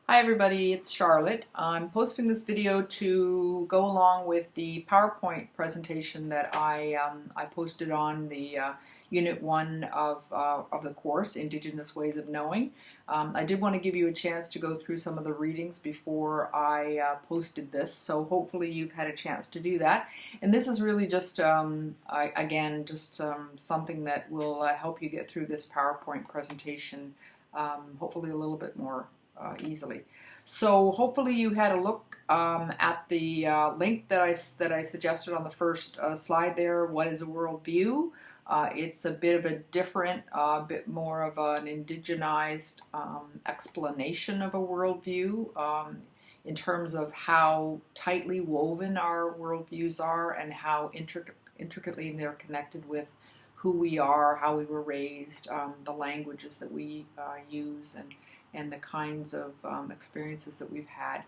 Hi everybody, it's Charlotte. I'm posting this video to go along with the PowerPoint presentation that I posted on the Unit 1 of the course, Indigenous Ways of Knowing. I did want to give you a chance to go through some of the readings before I posted this, so hopefully you've had a chance to do that. And this is really just, again, just something that will help you get through this PowerPoint presentation, hopefully a little bit more easily. So hopefully you had a look at the link that I suggested on the first slide there. What is a worldview? It's a bit of a different, bit more of an indigenized explanation of a worldview in terms of how tightly woven our worldviews are and how intricately they're connected with who we are, how we were raised, the languages that we use, and the kinds of experiences that we've had.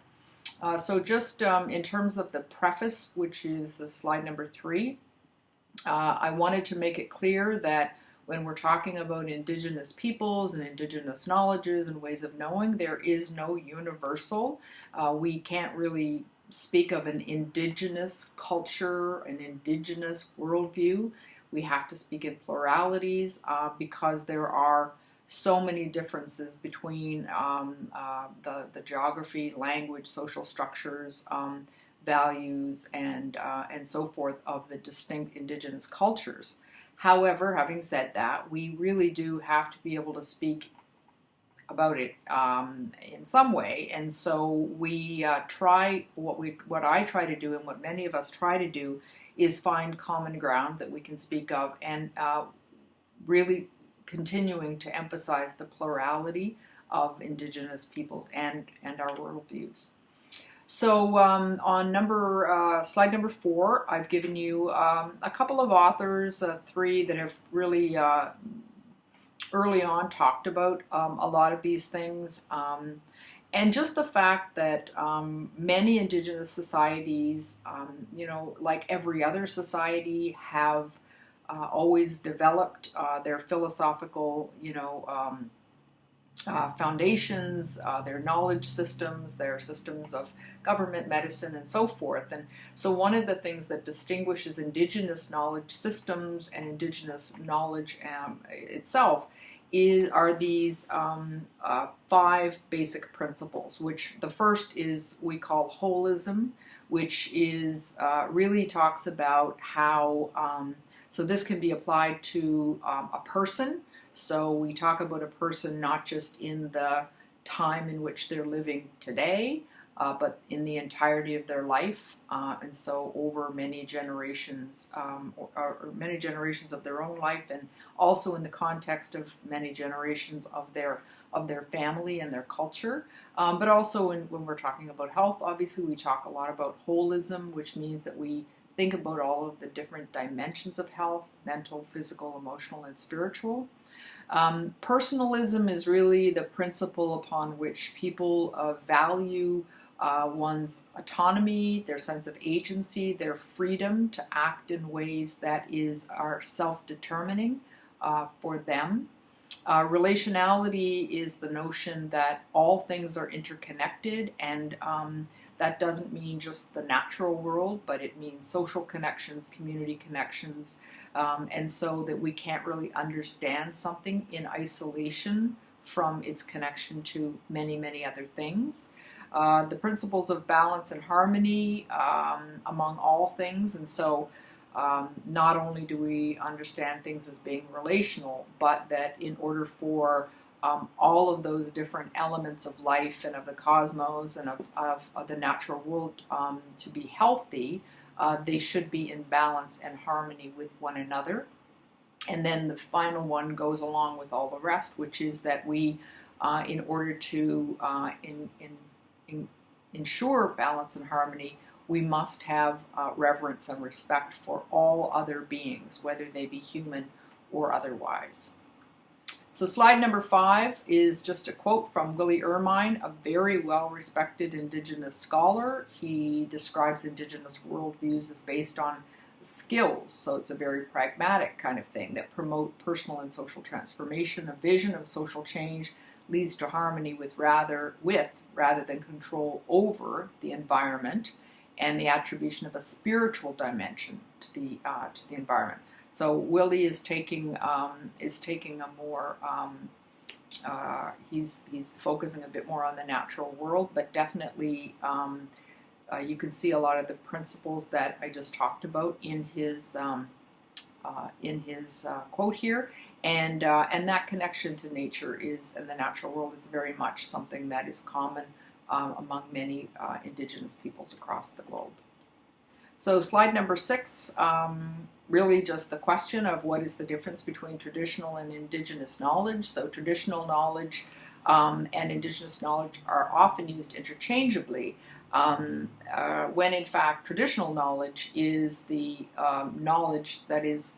So just in terms of the preface, which is the slide number 3, I wanted to make it clear that when we're talking about Indigenous peoples and Indigenous knowledges and ways of knowing, there is no universal. We can't really speak of an Indigenous culture, an Indigenous worldview. We have to speak in pluralities because there are so many differences between the geography, language, social structures, values, and so forth of the distinct Indigenous cultures. However, having said that, we really do have to be able to speak about it in some way, and so we try what I try to do, and what many of us try to do, is find common ground that we can speak of, and really continuing to emphasize the plurality of Indigenous peoples and our worldviews. So on slide number 4, I've given you a couple of authors, 3 that have really early on talked about a lot of these things. And just the fact that many Indigenous societies, like every other society, have always developed their philosophical, foundations, their knowledge systems, their systems of government, medicine, and so forth. And so one of the things that distinguishes Indigenous knowledge systems and Indigenous knowledge itself are these 5 basic principles, which the first is we call holism, which is really talks about how so this can be applied to a person. So we talk about a person not just in the time in which they're living today, but in the entirety of their life, and so over many generations, or many generations of their own life, and also in the context of many generations of their family and their culture. But also when we're talking about health, obviously we talk a lot about holism, which means that we think about all of the different dimensions of health: mental, physical, emotional, and spiritual. Personalism is really the principle upon which people value one's autonomy, their sense of agency, their freedom to act in ways that are self-determining for them. Relationality is the notion that all things are interconnected, and that doesn't mean just the natural world, but it means social connections, community connections, and so that we can't really understand something in isolation from its connection to many, many other things. The principles of balance and harmony among all things, and so not only do we understand things as being relational, but that in order for all of those different elements of life and of the cosmos and of the natural world to be healthy, they should be in balance and harmony with one another. And then the final one goes along with all the rest, which is that we, in order to ensure balance and harmony, we must have reverence and respect for all other beings, whether they be human or otherwise. So slide number 5 is just a quote from Willie Ermine, a very well-respected Indigenous scholar. He describes Indigenous worldviews as based on skills, so it's a very pragmatic kind of thing that promote personal and social transformation, a vision of social change leads to harmony with rather than control over the environment, and the attribution of a spiritual dimension to the environment. So Willie is taking a more he's focusing a bit more on the natural world, but definitely you can see a lot of the principles that I just talked about in his quote here, and that connection to nature and the natural world is very much something that is common among many Indigenous peoples across the globe. So slide number 6, really just the question of what is the difference between traditional and Indigenous knowledge. So traditional knowledge and Indigenous knowledge are often used interchangeably, when in fact traditional knowledge is the knowledge that is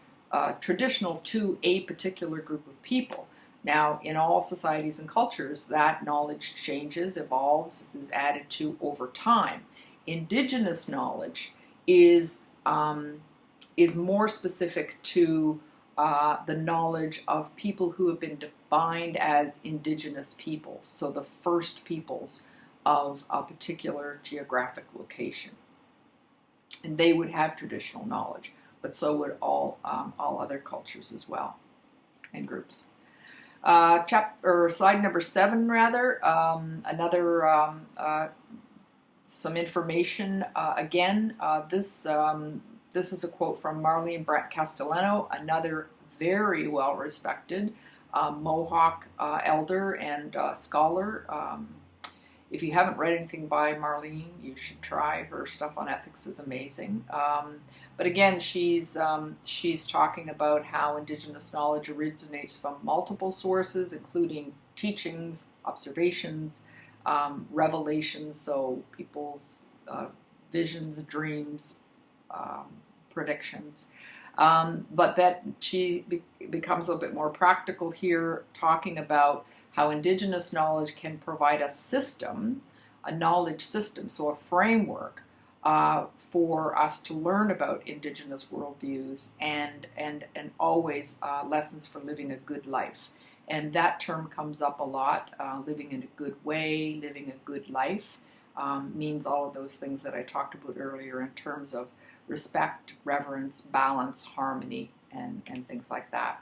traditional to a particular group of people. Now, in all societies and cultures, that knowledge changes, evolves, is added to over time. Indigenous knowledge is more specific to the knowledge of people who have been defined as indigenous peoples, so the first peoples of a particular geographic location. And they would have traditional knowledge, but so would all other cultures as well, and groups. Slide number 7, rather, some information. Again, this is a quote from Marlene Brett Castellano, another very well-respected Mohawk elder and scholar. If you haven't read anything by Marlene, you should try. Her stuff on ethics is amazing. But again, she's talking about how Indigenous knowledge originates from multiple sources, including teachings, observations, revelations, so people's visions, dreams, predictions. But that she becomes a bit more practical here, talking about how Indigenous knowledge can provide a system, a knowledge system, so a framework for us to learn about Indigenous worldviews and always lessons for living a good life. And that term comes up a lot. Living in a good way, living a good life, means all of those things that I talked about earlier in terms of respect, reverence, balance, harmony, and things like that.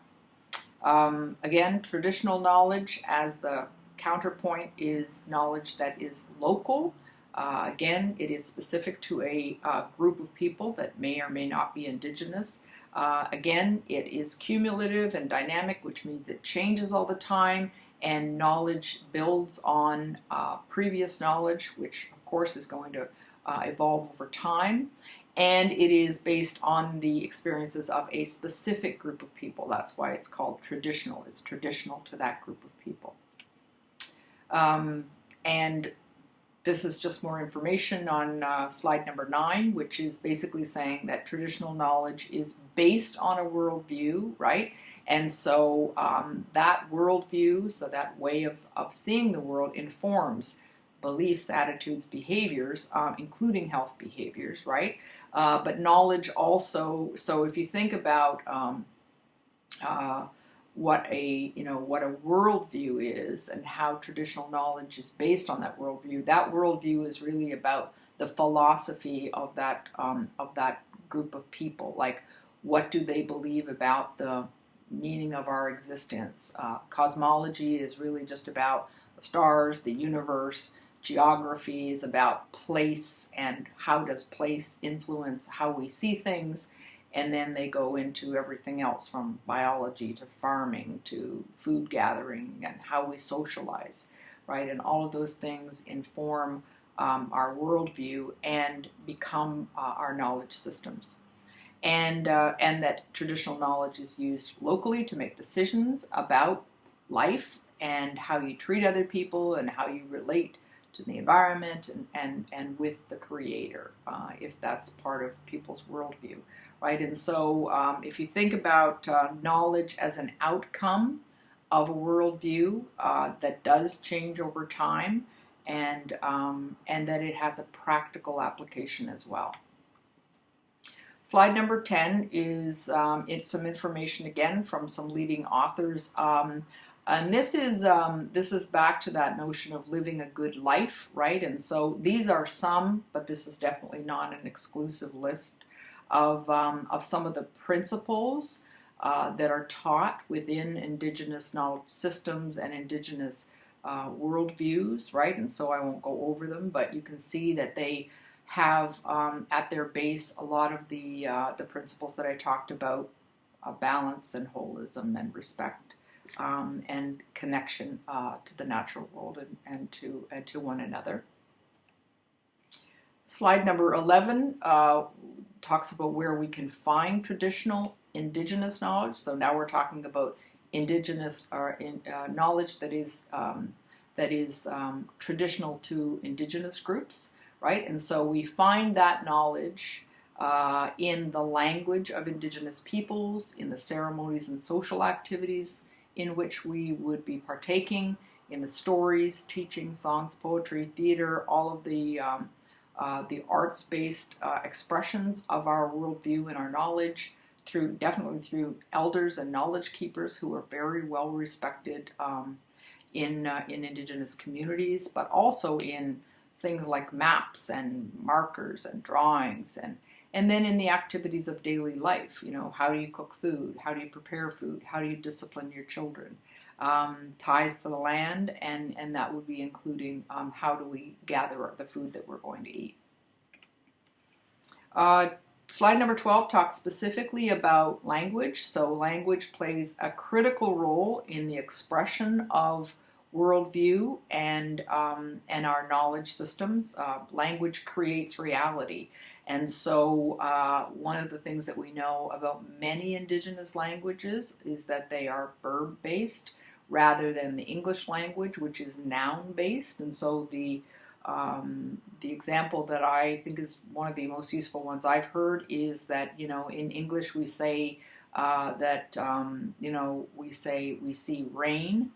Again, traditional knowledge as the counterpoint is knowledge that is local. Again, it is specific to a group of people that may or may not be Indigenous. Again, it is cumulative and dynamic, which means it changes all the time, and knowledge builds on previous knowledge, which of course is going to evolve over time. And it is based on the experiences of a specific group of people. That's why it's called traditional. It's traditional to that group of people. And this is just more information on slide number 9, which is basically saying that traditional knowledge is based on a worldview, right? And so that worldview, so that way of seeing the world, informs beliefs, attitudes, behaviors, including health behaviors, right? But knowledge also, so if you think about what a worldview is and how traditional knowledge is based on that worldview is really about the philosophy of that group of people. Like, what do they believe about the meaning of our existence? Cosmology is really just about the stars, the universe. Geography is about place and how does place influence how we see things, and then they go into everything else from biology to farming to food gathering and how we socialize, right? And all of those things inform our worldview and become our knowledge systems. And that traditional knowledge is used locally to make decisions about life and how you treat other people and how you relate to the environment and with the Creator, if that's part of people's worldview, right? And so if you think about knowledge as an outcome of a worldview that does change over time, and that it has a practical application as well. Slide number 10 is it's some information again from some leading authors. And this is back to that notion of living a good life, right? And so these are some, but this is definitely not an exclusive list of some of the principles that are taught within Indigenous knowledge systems and Indigenous worldviews, right? And so I won't go over them, but you can see that they have at their base a lot of the principles that I talked about: balance and holism and respect, and connection to the natural world and to one another. Slide number 11 talks about where we can find traditional Indigenous knowledge. So now we're talking about Indigenous knowledge that is traditional to Indigenous groups, right? And so we find that knowledge in the language of Indigenous peoples, in the ceremonies and social activities in which we would be partaking, in the stories, teaching, songs, poetry, theater, all of the arts-based expressions of our worldview and our knowledge, definitely through elders and knowledge keepers who are very well respected in Indigenous communities, but also in things like maps and markers and drawings, and then in the activities of daily life. You know, how do you cook food? How do you prepare food? How do you discipline your children? Ties to the land, and that would be including how do we gather the food that we're going to eat. Slide number 12 talks specifically about language. So language plays a critical role in the expression of worldview and our knowledge systems. Language creates reality. And so one of the things that we know about many Indigenous languages is that they are verb-based rather than the English language, which is noun-based. And so the example that I think is one of the most useful ones I've heard is that, you know, in English we say we see rain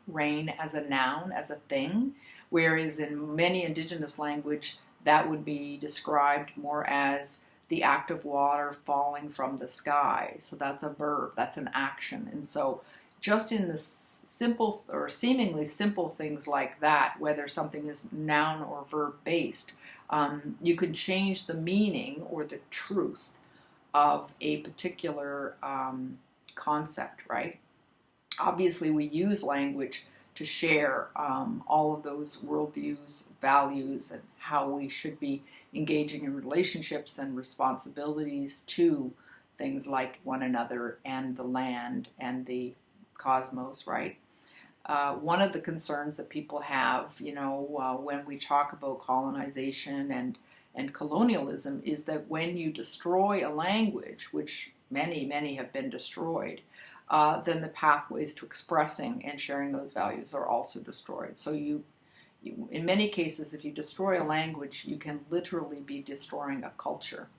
as a noun, as a thing, whereas in many Indigenous language that would be described more as the act of water falling from the sky. So that's a verb, that's an action. And so just in the simple or seemingly simple things like that, whether something is noun or verb based, you can change the meaning or the truth of a particular concept, right? Obviously, we use language to share all of those worldviews, values, and how we should be engaging in relationships and responsibilities to things like one another and the land and the cosmos, right? One of the concerns that people have, when we talk about colonization and colonialism, is that when you destroy a language, which many have been destroyed, then the pathways to expressing and sharing those values are also destroyed. So you in many cases, if you destroy a language, you can literally be destroying a culture,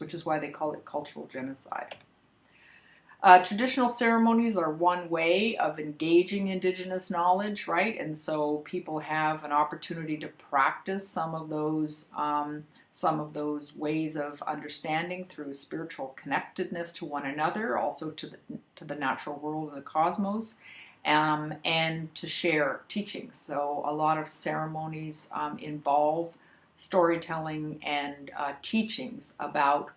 which is why they call it cultural genocide. Traditional ceremonies are one way of engaging Indigenous knowledge, right? And so people have an opportunity to practice some of those ways of understanding through spiritual connectedness to one another, also to the natural world and the cosmos, and to share teachings. So a lot of ceremonies involve storytelling and teachings about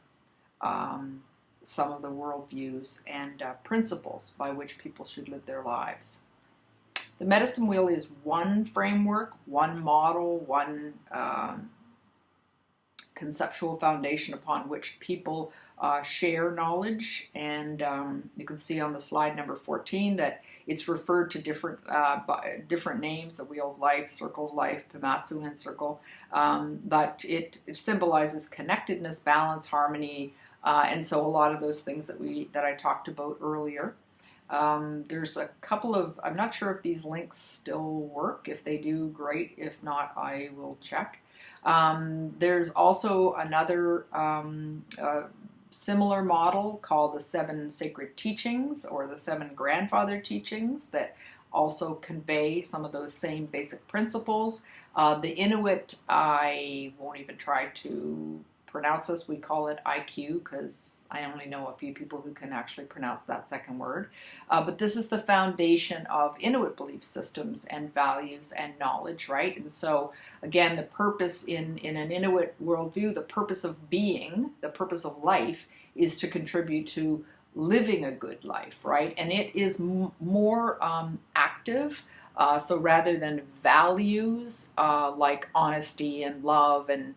some of the worldviews and principles by which people should live their lives. The medicine wheel is one framework, one model, one conceptual foundation upon which people share knowledge, and you can see on the slide number 14 that it's referred to different names: the Wheel of Life, Circle of Life, Pimatsuan Circle, but it symbolizes connectedness, balance, harmony, and so a lot of those things that I talked about earlier. There's a couple of, I'm not sure if these links still work. If they do, great. If not, I will check. There's also another similar model called the 7 Sacred Teachings, or the 7 Grandfather Teachings, that also convey some of those same basic principles. The Inuit, I won't even try to pronounce this. We call it IQ because I only know a few people who can actually pronounce that second word. But this is the foundation of Inuit belief systems and values and knowledge, right? And so, again, the purpose in an Inuit worldview, the purpose of being, the purpose of life is to contribute to living a good life, right? And it is more active. So rather than values like honesty and love and,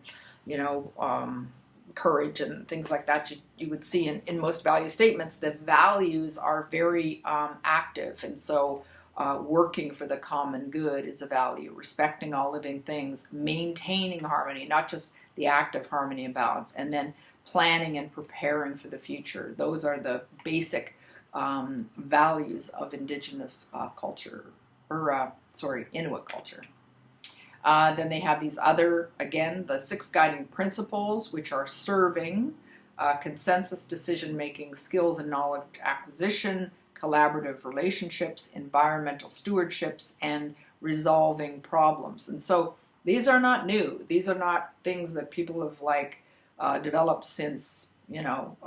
courage and things like that you would see in most value statements, the values are very active. And so working for the common good is a value, respecting all living things, maintaining harmony, not just the act of harmony and balance, and then planning and preparing for the future. Those are the basic values of Indigenous culture, Inuit culture. Then they have these other, again, the 6 guiding principles, which are serving, consensus decision-making, skills and knowledge acquisition, collaborative relationships, environmental stewardships, and resolving problems. And so these are not new. These are not things that people have developed since the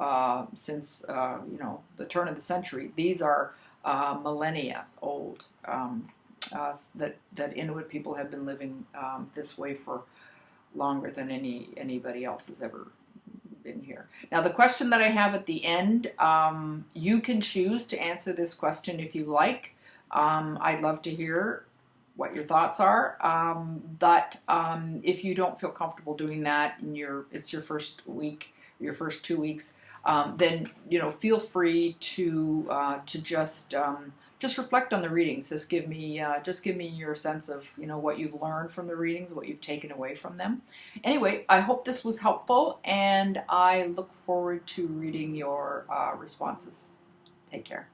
turn of the century. These are millennia old. That Inuit people have been living this way for longer than anybody else has ever been here. Now, the question that I have at the end, you can choose to answer this question if you like. I'd love to hear what your thoughts are, but if you don't feel comfortable doing that and it's your first week, your first 2 weeks, then feel free to just reflect on the readings. Just give me your sense of what you've learned from the readings, what you've taken away from them. Anyway, I hope this was helpful, and I look forward to reading your responses. Take care.